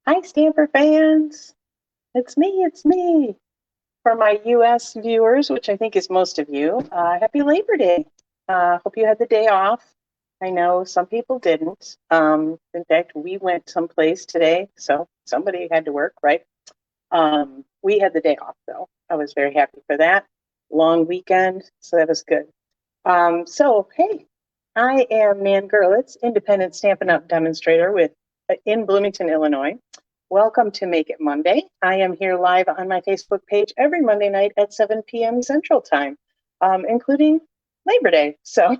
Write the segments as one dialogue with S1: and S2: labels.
S1: Hi, Stamper fans. It's me. For my US viewers, which I think is most of you, happy Labor Day. Hope you had the day off. I know some people didn't. In fact, we went someplace today, so somebody had to work, right? We had the day off, though. I was very happy for that. Long weekend, so that was good. Hey, I am Nan Gerlitz, independent Stampin' Up! Demonstrator in Bloomington, Illinois. Welcome to Make It Monday. I am here live on my Facebook page every Monday night at 7 p.m. Central Time, including Labor Day. So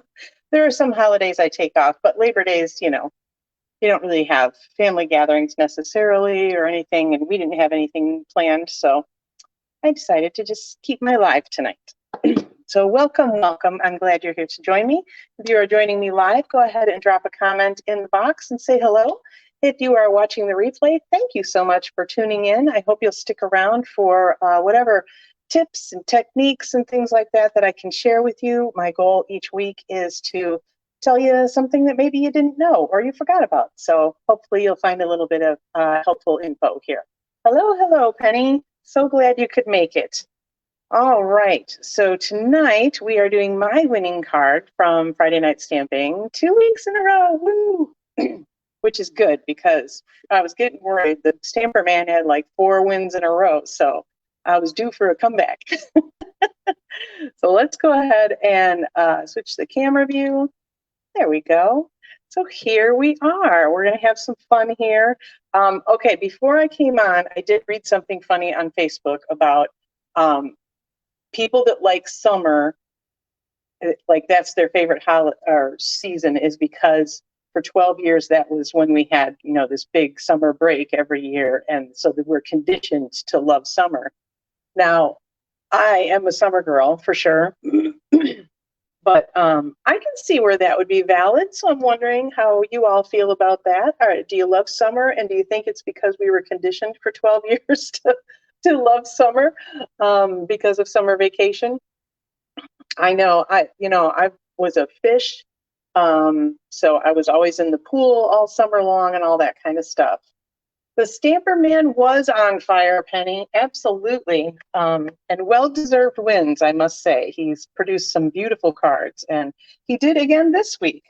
S1: there are some holidays I take off, but Labor Days, you don't really have family gatherings necessarily or anything, and we didn't have anything planned, so I decided to just keep my live tonight. So welcome. I'm glad you're here to join me. If you are joining me live, go ahead and drop a comment in the box and say hello. If you are watching the replay, thank you so much for tuning in. I hope you'll stick around for whatever tips and techniques and things like that I can share with you. My goal each week is to tell you something that maybe you didn't know or you forgot about. So hopefully you'll find a little bit of helpful info here. Hello, Penny. So glad you could make it. All right, so tonight we are doing my winning card from Friday Night Stamping 2 weeks in a row, woo! Which is good because I was getting worried. The Stamper Man had like 4 wins in a row, so I was due for a comeback. So let's go ahead and switch the camera view. There we go. So here we are. We're going to have some fun here. Okay, before I came on, I did read something funny on Facebook about people that like summer, like that's their favorite holiday or season, is because for 12 years that was when we had, this big summer break every year, and so that we're conditioned to love summer. Now, I am a summer girl for sure, but I can see where that would be valid. So I'm wondering how you all feel about that. All right, do you love summer, and do you think it's because we were conditioned for 12 years to love summer because of summer vacation? I know I was a fish, so I was always in the pool all summer long and all that kind of stuff. The Stamper Man was on fire, Penny, absolutely, and well-deserved wins, I must say. He's produced some beautiful cards, and he did again this week.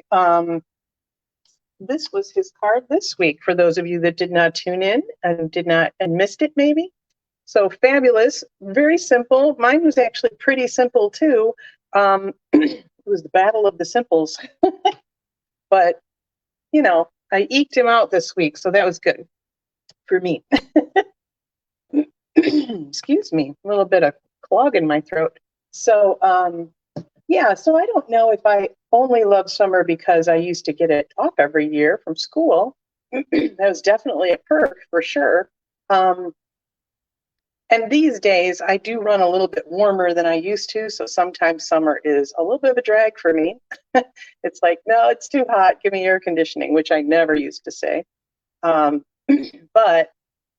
S1: This was his card this week, for those of you that did not tune in and missed it, maybe. So fabulous, very simple. Mine was actually pretty simple too. It was the battle of the simples, but I eked him out this week, so that was good for me. Excuse me, a little bit of clog in my throat. So so I don't know if I only love summer because I used to get it off every year from school. That was definitely a perk for sure. And these days, I do run a little bit warmer than I used to, so sometimes summer is a little bit of a drag for me. It's like, no, it's too hot, give me air conditioning, which I never used to say. But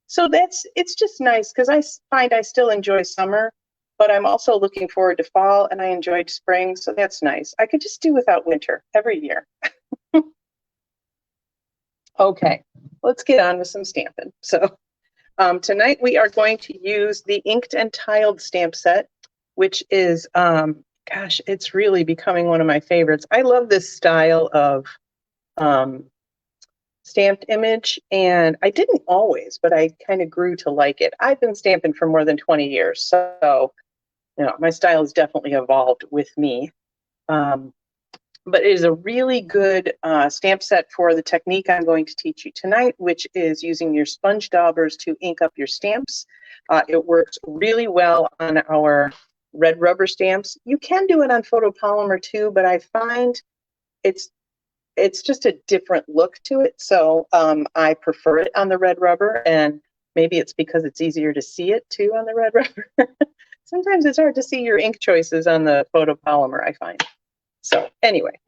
S1: so it's just nice because I find I still enjoy summer, but I'm also looking forward to fall, and I enjoyed spring, so that's nice. I could just do without winter every year. Okay, let's get on with some stamping. So tonight we are going to use the inked and tiled stamp set, which is, gosh, it's really becoming one of my favorites. I love this style of stamped image, and I didn't always, but I kind of grew to like it. I've been stamping for more than 20 years, so my style has definitely evolved with me. But it is a really good stamp set for the technique I'm going to teach you tonight, which is using your sponge daubers to ink up your stamps. It works really well on our red rubber stamps. You can do it on photopolymer too, but I find it's just a different look to it. So I prefer it on the red rubber, and maybe it's because it's easier to see it too on the red rubber. Sometimes it's hard to see your ink choices on the photopolymer, I find. So anyway,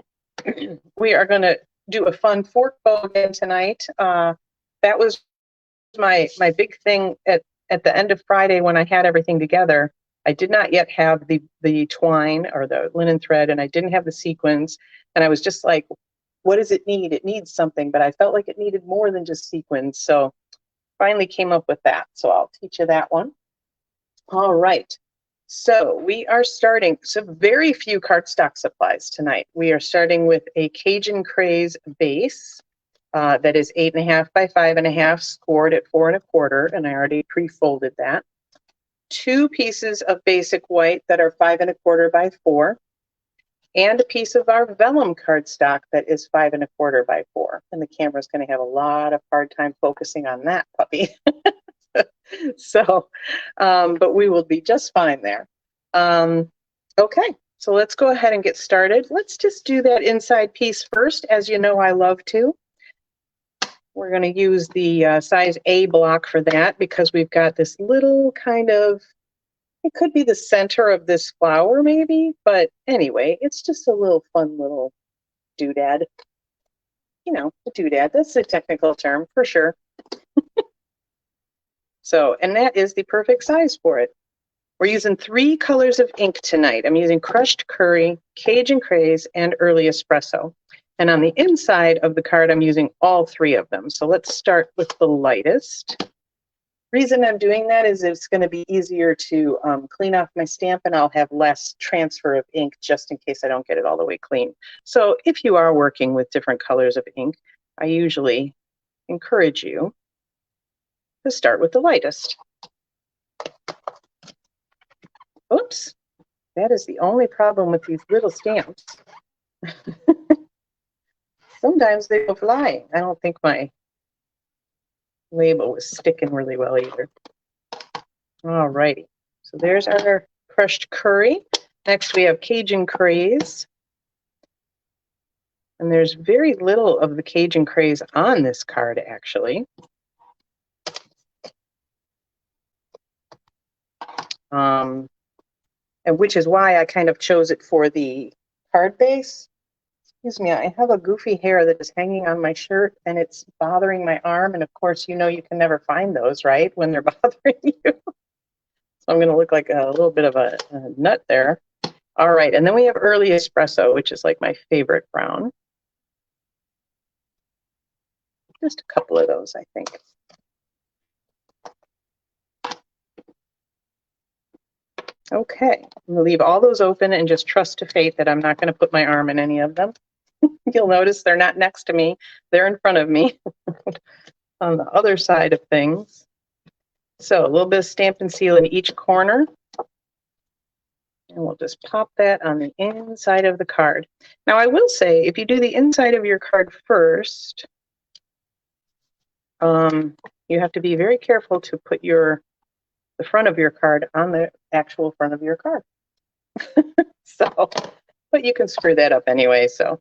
S1: we are going to do a fun fork bow again tonight. That was my big thing at the end of Friday when I had everything together. I did not yet have the twine or the linen thread, and I didn't have the sequins. And I was just like, what does it need? It needs something, but I felt like it needed more than just sequins. So finally came up with that, so I'll teach you that one. All right. So we are starting, so very few cardstock supplies tonight. We are starting with a Cajun Craze base that is 8.5 by 5.5, scored at 4 1/4, and I already pre-folded that. 2 pieces of basic white that are 5 1/4 by 4, and a piece of our vellum cardstock that is 5 1/4 by 4. And the camera's going to have a lot of hard time focusing on that puppy. So, but we will be just fine there. Okay, so let's go ahead and get started. Let's just do that inside piece first, as you know I love to. We're going to use the size A block for that because we've got this little kind of, it could be the center of this flower maybe, but anyway, it's just a little fun little doodad. You know, a doodad, that's the technical term for sure. So, and that is the perfect size for it. We're using 3 colors of ink tonight. I'm using Crushed Curry, Cajun Craze, and Early Espresso. And on the inside of the card, I'm using all 3 of them. So let's start with the lightest. Reason I'm doing that is it's going to be easier to clean off my stamp, and I'll have less transfer of ink just in case I don't get it all the way clean. So if you are working with different colors of ink, I usually encourage you to start with the lightest. Oops, that is the only problem with these little stamps. Sometimes they go flying. I don't think my label was sticking really well either. All righty, so there's our Crushed Curry. Next we have Cajun Craze. And there's very little of the Cajun Craze on this card, actually. And which is why I kind of chose it for the card base. Excuse me, I have a goofy hair that is hanging on my shirt and it's bothering my arm. And of course, you know you can never find those, right, when they're bothering you. So I'm going to look like a little bit of a nut there. All right, and then we have Early Espresso, which is like my favorite brown. Just a couple of those, I think. Okay, I'm gonna leave all those open and just trust to fate that I'm not going to put my arm in any of them. You'll notice they're not next to me, they're in front of me on the other side of things. So a little bit of Stampin' Seal in each corner. And we'll just pop that on the inside of the card. Now I will say, if you do the inside of your card first, you have to be very careful to put the front of your card on the actual front of your card. So, but you can screw that up anyway. So,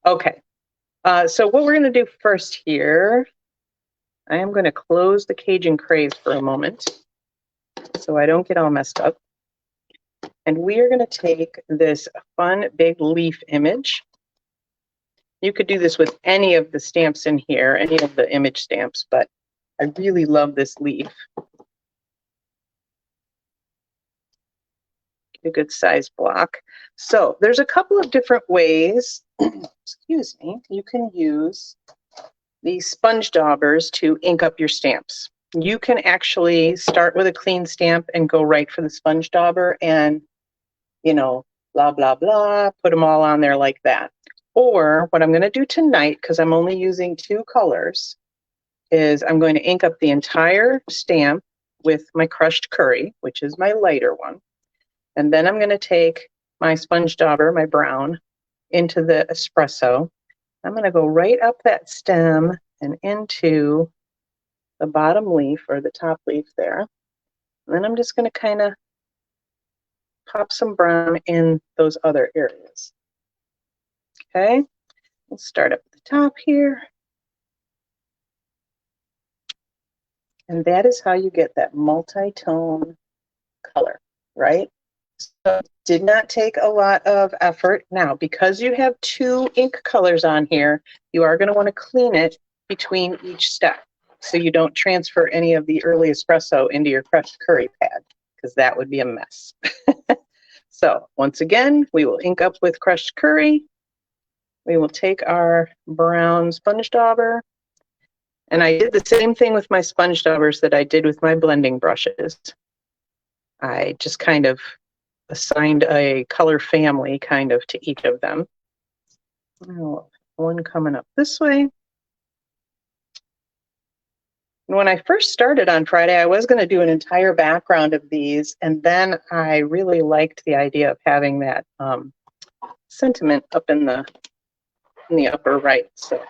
S1: okay. So what we're going to do first here, I am going to close the Cajun Craze for a moment so I don't get all messed up. And we are going to take this fun big leaf image. You could do this with any of the stamps in here, any of the image stamps, but I really love this leaf. A good size block. So there's a couple of different ways, excuse me, you can use these sponge daubers to ink up your stamps. You can actually start with a clean stamp and go right for the sponge dauber and, you know, blah, blah, blah, put them all on there like that. Or what I'm going to do tonight, because I'm only using 2 colors, is I'm going to ink up the entire stamp with my Crushed Curry, which is my lighter one. And then I'm going to take my sponge dauber, my brown, into the espresso. I'm going to go right up that stem and into the bottom leaf or the top leaf there. And then I'm just going to kind of pop some brown in those other areas. Okay, we'll start up at the top here. And that is how you get that multi-tone color, right? So it did not take a lot of effort. Now, because you have 2 ink colors on here, you are going to want to clean it between each step so you don't transfer any of the Early Espresso into your Crushed Curry pad, because that would be a mess. So once again, we will ink up with Crushed Curry. We will take our brown sponge dauber, And I did the same thing with my sponge daubers that I did with my blending brushes. I just kind of assigned a color family kind of to each of them. Oh, one coming up this way. And when I first started on Friday, I was going to do an entire background of these, and then I really liked the idea of having that sentiment up in the upper right. So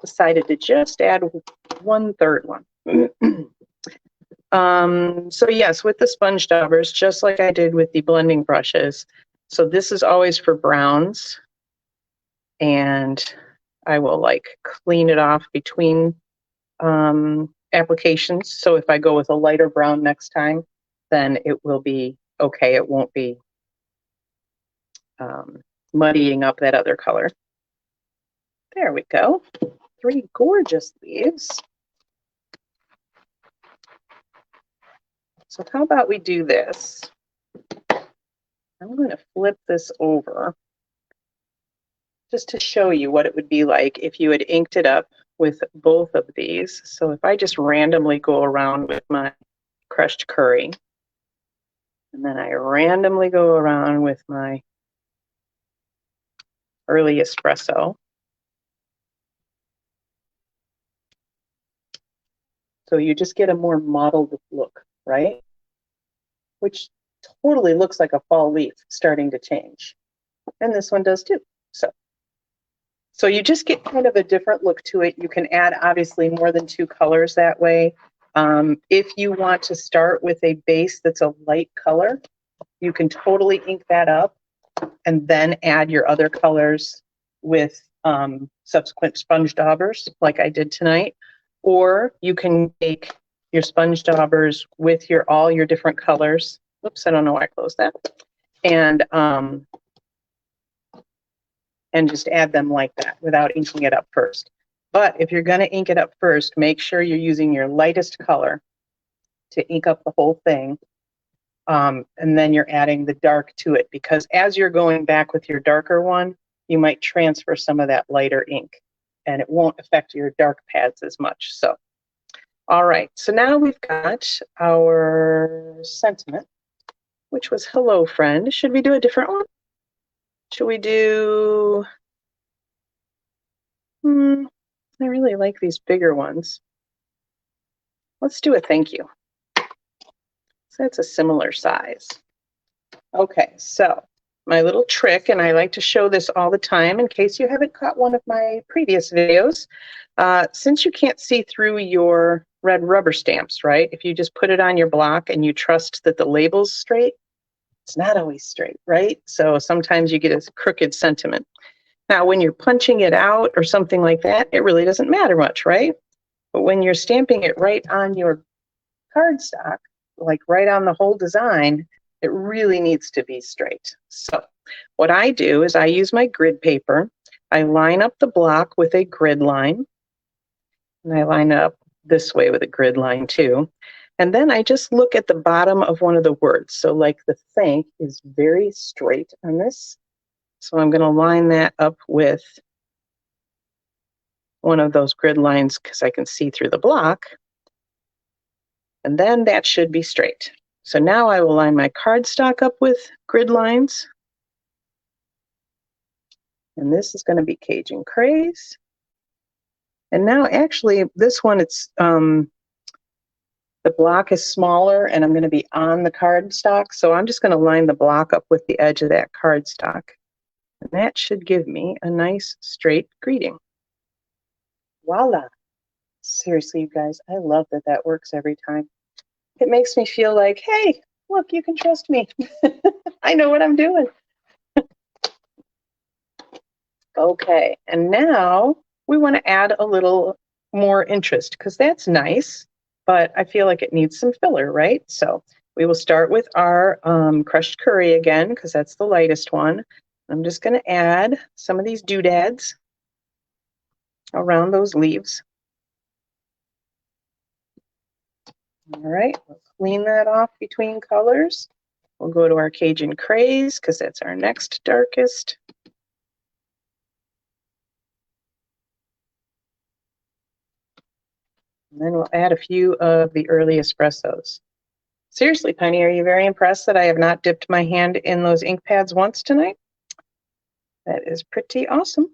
S1: decided to just add 1/3 one. So yes, with the sponge daubers, just like I did with the blending brushes. So this is always for browns, and I will like clean it off between applications. So if I go with a lighter brown next time, then it will be okay. It won't be muddying up that other color. There we go. 3 gorgeous leaves. So how about we do this? I'm going to flip this over just to show you what it would be like if you had inked it up with both of these. So if I just randomly go around with my crushed curry, and then I randomly go around with my early espresso. So you just get a more mottled look, right? Which totally looks like a fall leaf starting to change. And this one does too. So you just get kind of a different look to it. You can add obviously more than 2 colors that way. If you want to start with a base that's a light color, you can totally ink that up and then add your other colors with subsequent sponge daubers like I did tonight. Or you can take your sponge daubers with all your different colors. Oops, I don't know why I closed that. And just add them like that without inking it up first. But if you're going to ink it up first, make sure you're using your lightest color to ink up the whole thing. And then you're adding the dark to it, because as you're going back with your darker one, you might transfer some of that lighter ink and it won't affect your dark pads as much. So, all right, so now we've got our sentiment, which was hello friend. Should we do a different one? Should we do, I really like these bigger ones. Let's do a thank you. So that's a similar size. Okay, so my little trick, and I like to show this all the time in case you haven't caught one of my previous videos. Since you can't see through your red rubber stamps, right? If you just put it on your block and you trust that the label's straight, it's not always straight, right? So sometimes you get a crooked sentiment. Now, when you're punching it out or something like that, it really doesn't matter much, right? But when you're stamping it right on your cardstock, like right on the whole design, it really needs to be straight. So what I do is I use my grid paper. I line up the block with a grid line. And I line it up this way with a grid line too. And then I just look at the bottom of one of the words. So like the thank is very straight on this. So I'm going to line that up with one of those grid lines because I can see through the block. And then that should be straight. So now I will line my cardstock up with grid lines. And this is going to be Cajun Craze. And now actually this one, it's the block is smaller and I'm going to be on the cardstock. So I'm just going to line the block up with the edge of that cardstock. And that should give me a nice straight greeting. Voila. Seriously, you guys, I love that that works every time. It makes me feel like, hey, look, you can trust me. I know what I'm doing. Okay, and now we want to add a little more interest because that's nice, but I feel like it needs some filler, right? So we will start with our crushed curry again because that's the lightest one. I'm just going to add some of these doodads around those leaves. All right, we'll clean that off between colors. We'll go to our Cajun Craze because that's our next darkest. And then we'll add a few of the early espressos. Seriously, Penny, are you very impressed that I have not dipped my hand in those ink pads once tonight? That is pretty awesome.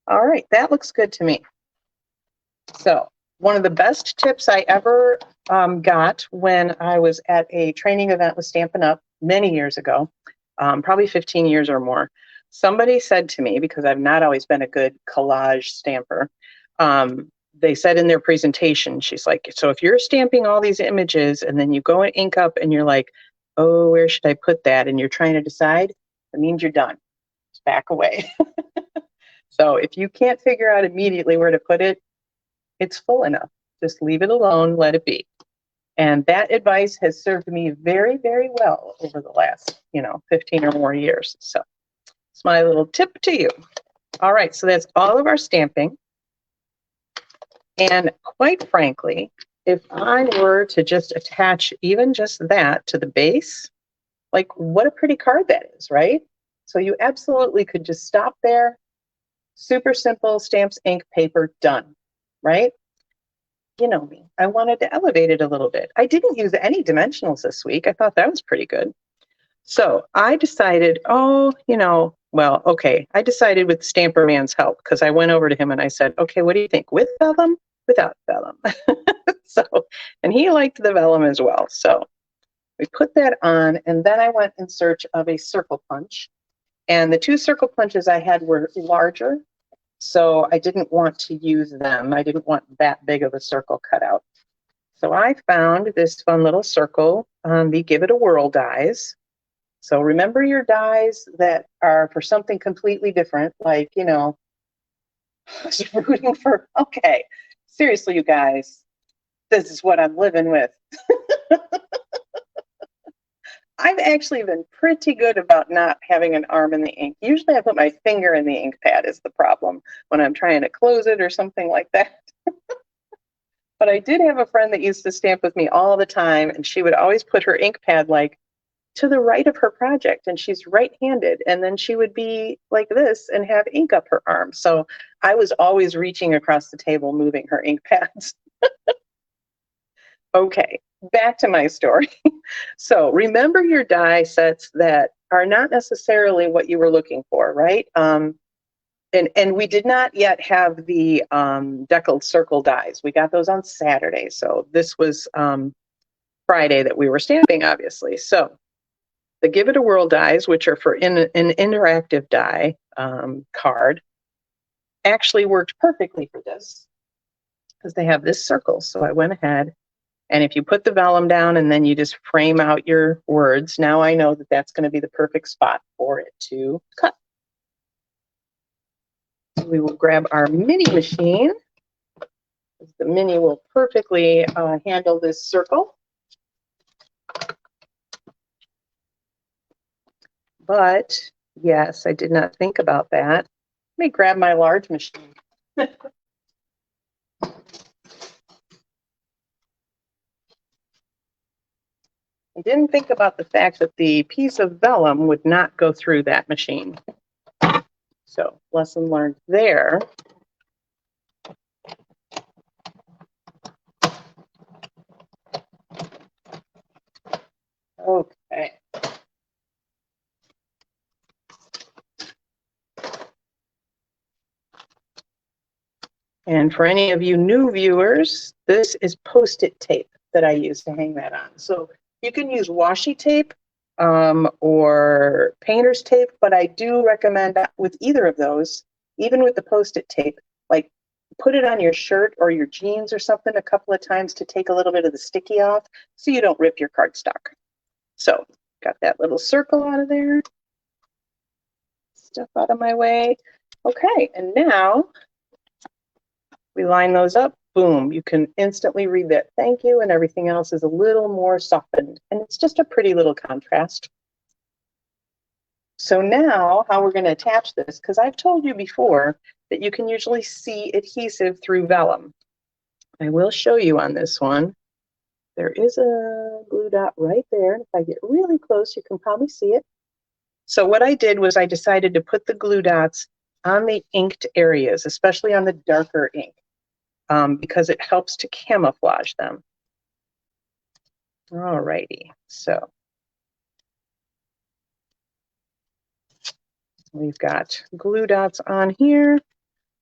S1: All right, that looks good to me. So one of the best tips I ever got when I was at a training event with Stampin' Up! Many years ago, probably 15 years or more, somebody said to me, because I've not always been a good collage stamper, they said in their presentation, she's like, so if you're stamping all these images and then you go and ink up and you're like, oh, where should I put that? And you're trying to decide, it means you're done. Just back away. So if you can't figure out immediately where to put it, it's full enough. Just leave it alone, let it be. And that advice has served me very, very well over the last, 15 or more years. So it's my little tip to you. All right, so that's all of our stamping. And quite frankly, if I were to just attach even just that to the base, like what a pretty card that is, right? So you absolutely could just stop there. Super simple, stamps, ink, paper, done, right? You know me, I wanted to elevate it a little bit. I didn't use any dimensionals this week. I thought that was pretty good. So I decided, I decided with Stamper Man's help, because I went over to him and I said, okay, what do you think? With vellum, without vellum? And he liked the vellum as well. So we put that on, and then I went in search of a circle punch. And the two circle punches I had were larger, so I didn't want to use them. I didn't want that big of a circle cut out. So I found this fun little circle on the Give It a Whirl dies. So remember your dies that are for something completely different, like, I was rooting for, okay, seriously, you guys, this is what I'm living with. I've actually been pretty good about not having an arm in the ink. Usually I put my finger in the ink pad is the problem when I'm trying to close it or something like that. But I did have a friend that used to stamp with me all the time, and she would always put her ink pad like to the right of her project, and she's right-handed, and then she would be like this and have ink up her arm. So I was always reaching across the table, moving her ink pads. Okay, back to my story. So remember your die sets that are not necessarily what you were looking for, right? And we did not yet have the deckled circle dies. We got those on Saturday. So this was Friday that we were stamping, obviously. So the Give It a Whirl dies, which are for an interactive die card, actually worked perfectly for this because they have this circle. So I went ahead, and if you put the vellum down and then you just frame out your words, now I know that that's going to be the perfect spot for it to cut. We will grab our mini machine. The mini will perfectly handle this circle. But yes, I did not think about that. Let me grab my large machine. I didn't think about the fact that the piece of vellum would not go through that machine. So, lesson learned there. Okay. And for any of you new viewers, this is Post-it tape that I use to hang that on. So you can use washi tape or painter's tape, but I do recommend with either of those, even with the Post-it tape, like put it on your shirt or your jeans or something a couple of times to take a little bit of the sticky off so you don't rip your cardstock. So got that little circle out of there. Stuff out of my way. Okay, and now we line those up. Boom, you can instantly read that thank you, and everything else is a little more softened. And it's just a pretty little contrast. So now how we're going to attach this, because I've told you before that you can usually see adhesive through vellum. I will show you on this one. There is a glue dot right there. If I get really close, you can probably see it. So what I did was I decided to put the glue dots on the inked areas, especially on the darker ink. because it helps to camouflage them. All righty, so we've got glue dots on here.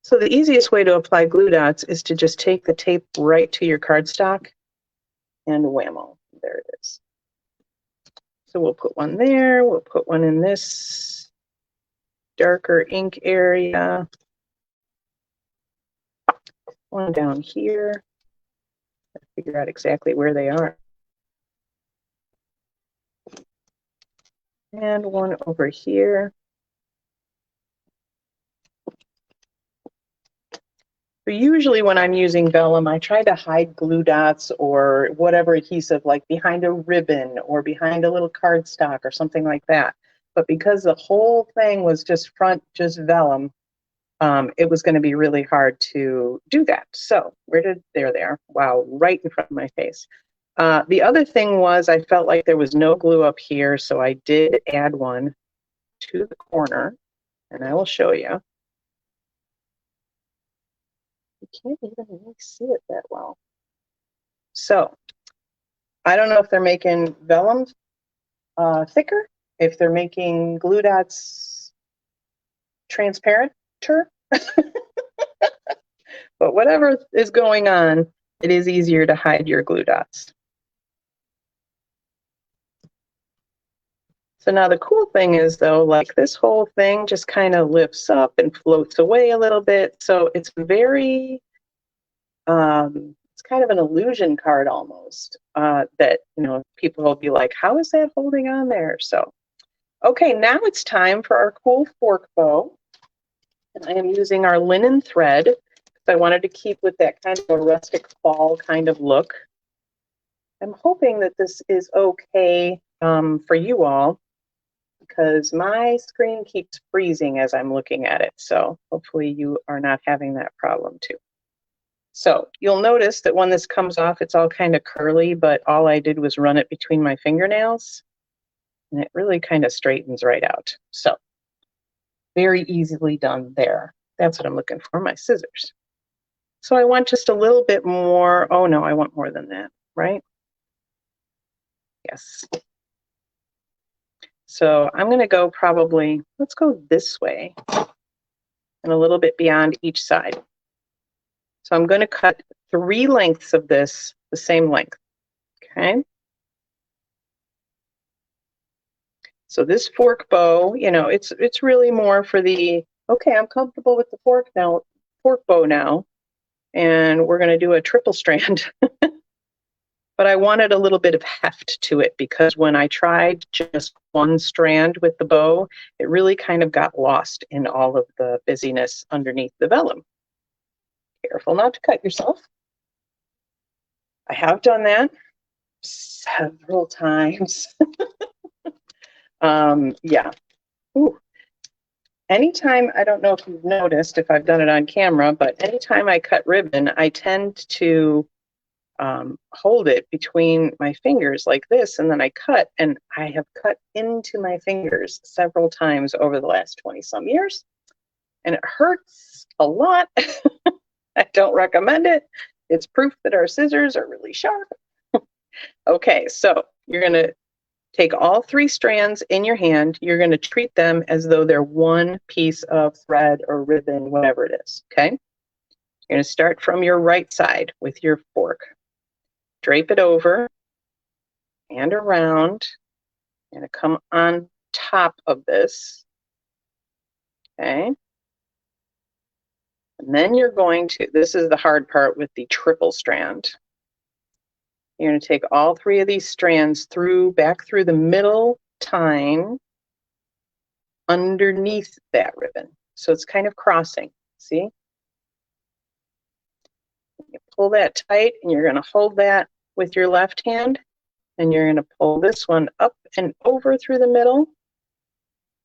S1: So the easiest way to apply glue dots is to just take the tape right to your cardstock and whammo, there it is. So we'll put one there, we'll put one in this darker ink area, one down here. Figure out exactly where they are. And one over here. So usually when I'm using vellum, I try to hide glue dots or whatever adhesive, like behind a ribbon or behind a little cardstock or something like that. But because the whole thing was just vellum, it was going to be really hard to do that. So there they are. Wow, right in front of my face. The other thing was I felt like there was no glue up here, so I did add one to the corner, and I will show you. You can't even really see it that well. So I don't know if they're making vellum thicker, if they're making glue dots transparenter, but whatever is going on, it is easier to hide your glue dots. So now the cool thing is, though, like this whole thing just kind of lifts up and floats away a little bit. So it's very, it's kind of an illusion card almost, that, you know, people will be like, how is that holding on there? So, okay, now it's time for our cool fork bow. And I am using our linen thread because I wanted to keep with that kind of a rustic fall kind of look. I'm hoping that this is okay for you all, because my screen keeps freezing as I'm looking at it. So hopefully you are not having that problem too. So you'll notice that when this comes off, it's all kind of curly, but all I did was run it between my fingernails, and it really kind of straightens right out. So very easily done there. That's what I'm looking for, my scissors. So I want just a little bit more. Oh no, I want more than that, right? Yes. So I'm going to go probably, let's go this way and a little bit beyond each side. So I'm going to cut 3 lengths of this the same length, okay? So this fork bow, you know, it's really more for the, okay, I'm comfortable with the fork bow now, and we're going to do a triple strand. But I wanted a little bit of heft to it, because when I tried just one strand with the bow, it really kind of got lost in all of the busyness underneath the vellum. Careful not to cut yourself. I have done that several times. Yeah. Ooh. Anytime, I don't know if you've noticed, if I've done it on camera, but anytime I cut ribbon, I tend to hold it between my fingers like this, and then I cut, and I have cut into my fingers several times over the last 20 some years, and it hurts a lot. I don't recommend it. It's proof that our scissors are really sharp. Okay, so you're going to take all 3 strands in your hand. You're going to treat them as though they're one piece of thread or ribbon, whatever it is, okay? You're going to start from your right side with your fork. Drape it over and around, and come on top of this, okay? And then you're going to, this is the hard part with the triple strand. You're going to take all 3 of these strands back through the middle tine underneath that ribbon. So it's kind of crossing, see? You pull that tight, and you're going to hold that with your left hand, and you're going to pull this one up and over through the middle,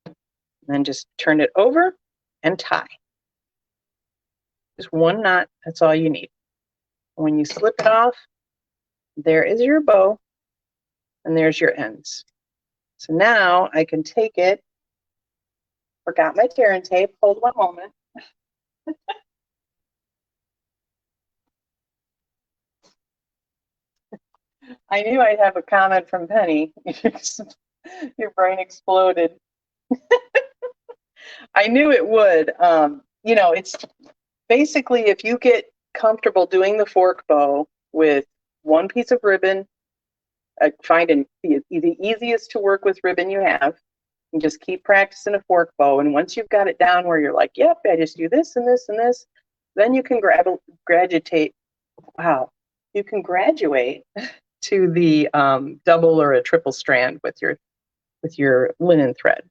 S1: and then just turn it over and tie. Just 1 knot, that's all you need. When you slip it off, there is your bow, and there's your ends. So now I can take it, forgot my tear and tape, hold one moment. I knew I'd have a comment from Penny. Your brain exploded. I knew it would. It's basically if you get comfortable doing the fork bow with one piece of ribbon, find the easiest to work with ribbon you have, and just keep practicing a fork bow. And once you've got it down where you're like, yep, I just do this and this and this, then you can graduate. Wow, you can graduate to the double or a triple strand with your linen thread.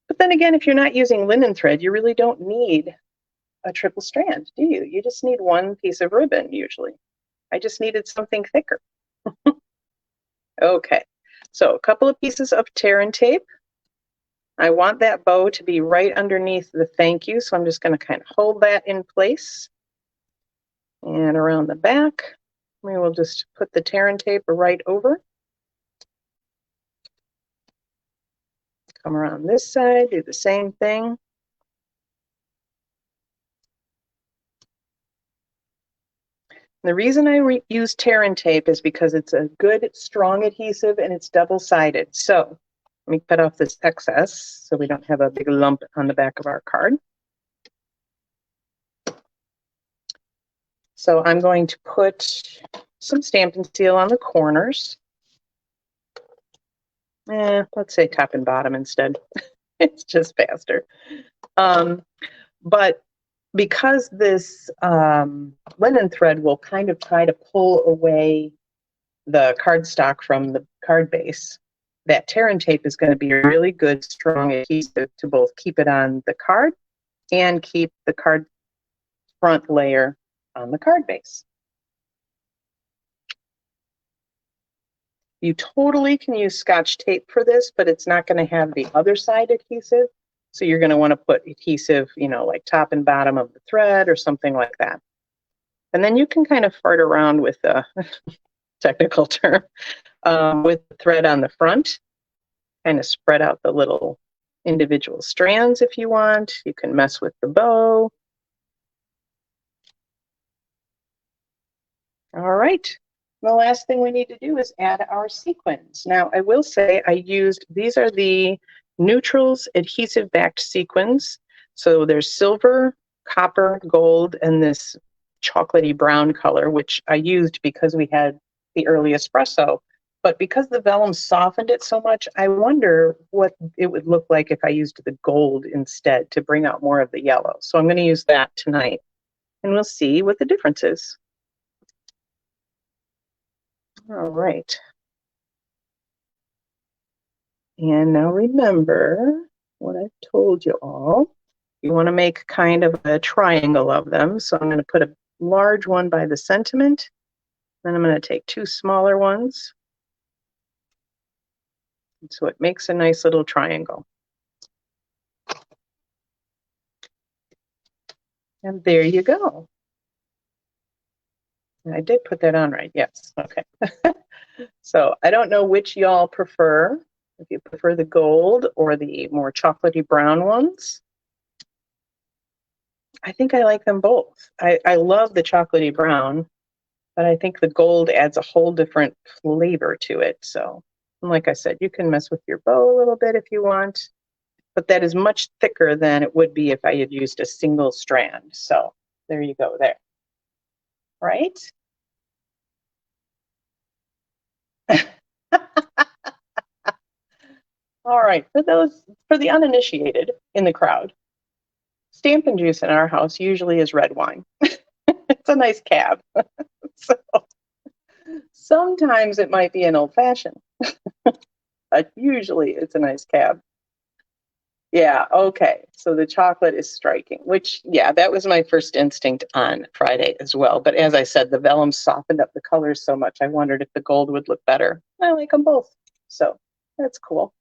S1: But then again, if you're not using linen thread, you really don't need a triple strand, do you? You just need one piece of ribbon usually. I just needed something thicker. Okay, so a couple of pieces of tear and tape. I want that bow to be right underneath the thank you, so I'm just going to kind of hold that in place. And around the back, we will just put the tear and tape right over. Come around this side, do the same thing. The reason I use tear and tape is because it's a good, strong adhesive and it's double-sided. So let me cut off this excess so we don't have a big lump on the back of our card. So I'm going to put some Stampin' Seal on the corners. Let's say top and bottom instead. It's just faster. But because this linen thread will kind of try to pull away the cardstock from the card base, that tear and tape is going to be a really good, strong adhesive to both keep it on the card and keep the card front layer on the card base. You totally can use Scotch tape for this, but it's not going to have the other side adhesive. So you're going to want to put adhesive, like top and bottom of the thread or something like that. And then you can kind of fart around with the technical term, with the thread on the front, kind of spread out the little individual strands if you want. You can mess with the bow. All right. The last thing we need to do is add our sequins. Now, I will say these are the Neutrals adhesive backed sequins. So there's silver, copper, gold, and this chocolatey brown color, which I used because we had the early espresso. But because the vellum softened it so much, I wonder what it would look like if I used the gold instead to bring out more of the yellow. So I'm going to use that tonight, and we'll see what the difference is. All right. And now remember what I've told you all. You want to make kind of a triangle of them. So I'm going to put a large one by the sentiment. Then I'm going to take two smaller ones. And so it makes a nice little triangle. And there you go. And I did put that on right. Yes. Okay. So I don't know which y'all prefer. If you prefer the gold or the more chocolatey brown ones. I think I like them both. I love the chocolatey brown, but I think the gold adds a whole different flavor to it. So, and like I said, you can mess with your bow a little bit if you want, but that is much thicker than it would be if I had used a single strand. So there you go there. Right? All right, for the uninitiated in the crowd, Stampin' Juice in our house usually is red wine. It's a nice cab. So sometimes it might be an old fashioned, but usually it's a nice cab. Yeah, okay. So the chocolate is striking, which, yeah, that was my first instinct on Friday as well. But as I said, the vellum softened up the colors so much, I wondered if the gold would look better. I like them both. So that's cool.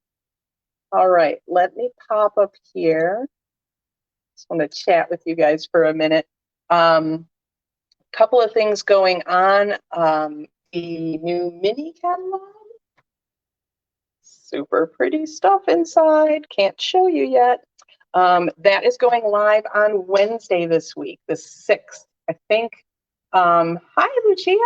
S1: All right, let me pop up here. Just want to chat with you guys for a minute. Couple of things going on. The new mini catalog. Super pretty stuff inside. Can't show you yet. That is going live on Wednesday this week, the 6th, I think. Hi, Lucia.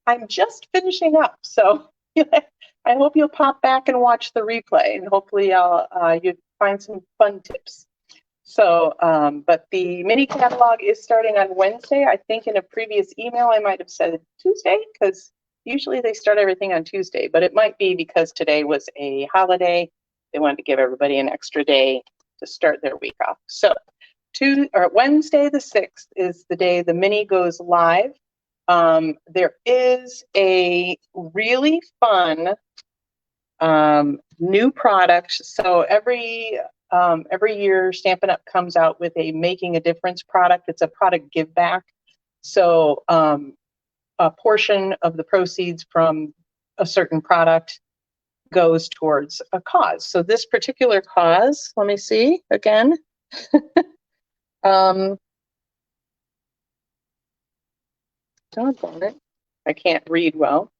S1: I'm just finishing up, so I hope you'll pop back and watch the replay, and hopefully you find some fun tips. So, but the mini catalog is starting on Wednesday. I think in a previous email I might have said Tuesday, because usually they start everything on Tuesday, but it might be because today was a holiday. They wanted to give everybody an extra day to start their week off. So Wednesday the 6th is the day the mini goes live. There is a really fun new product. So every year, Stampin' Up! Comes out with a Making a Difference product. It's a product give back. So a portion of the proceeds from a certain product goes towards a cause. So this particular cause, let me see again. Doggone it. I can't read well.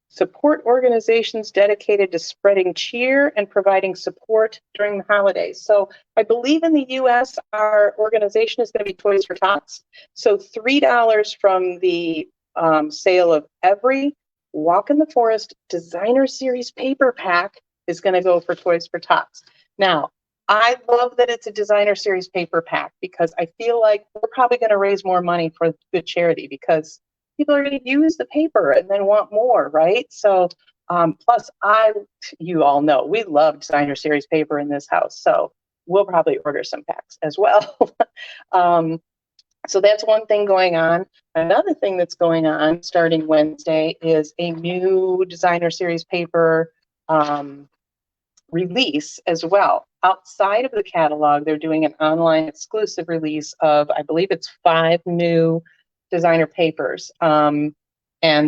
S1: Support organizations dedicated to spreading cheer and providing support during the holidays. So I believe in the US, our organization is going to be Toys for Tots. So $3 from the sale of every Walk in the Forest Designer Series paper pack is going to go for Toys for Tots. Now, I love that it's a Designer Series paper pack, because I feel like we're probably going to raise more money for good charity, because people are going to use the paper and then want more, right? So plus you all know, we love Designer Series paper in this house, so we'll probably order some packs as well. So that's one thing going on. Another thing that's going on starting Wednesday is a new Designer Series paper release as well. Outside of the catalog, they're doing an online exclusive release of, I believe it's 5 new designer papers. And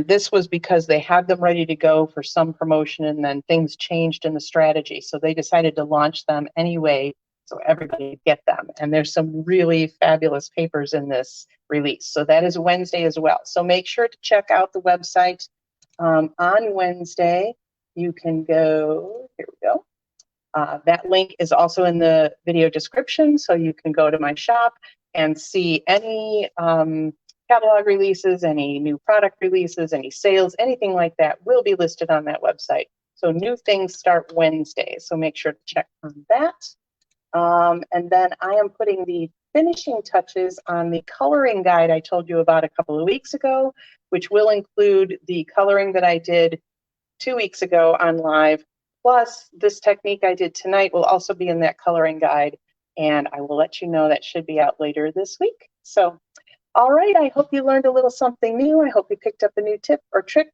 S1: this was because they had them ready to go for some promotion, and then things changed in the strategy. So they decided to launch them anyway, so everybody could get them. And there's some really fabulous papers in this release. So that is Wednesday as well. So make sure to check out the website on Wednesday. You can go, here we go. That link is also in the video description, so you can go to my shop and see any catalog releases, any new product releases, any sales, anything like that will be listed on that website. So new things start Wednesday, so make sure to check on that. And then I am putting the finishing touches on the coloring guide I told you about a couple of weeks ago, which will include the coloring that I did 2 weeks ago on live. Plus, this technique I did tonight will also be in that coloring guide, and I will let you know that should be out later this week. So, all right, I hope you learned a little something new. I hope you picked up a new tip or trick,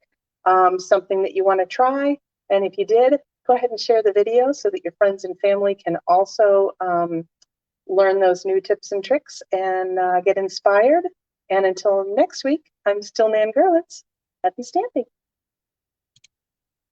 S1: something that you want to try. And if you did, go ahead and share the video so that your friends and family can also learn those new tips and tricks and get inspired. And until next week, I'm still Nan Gerlitz. Happy stamping.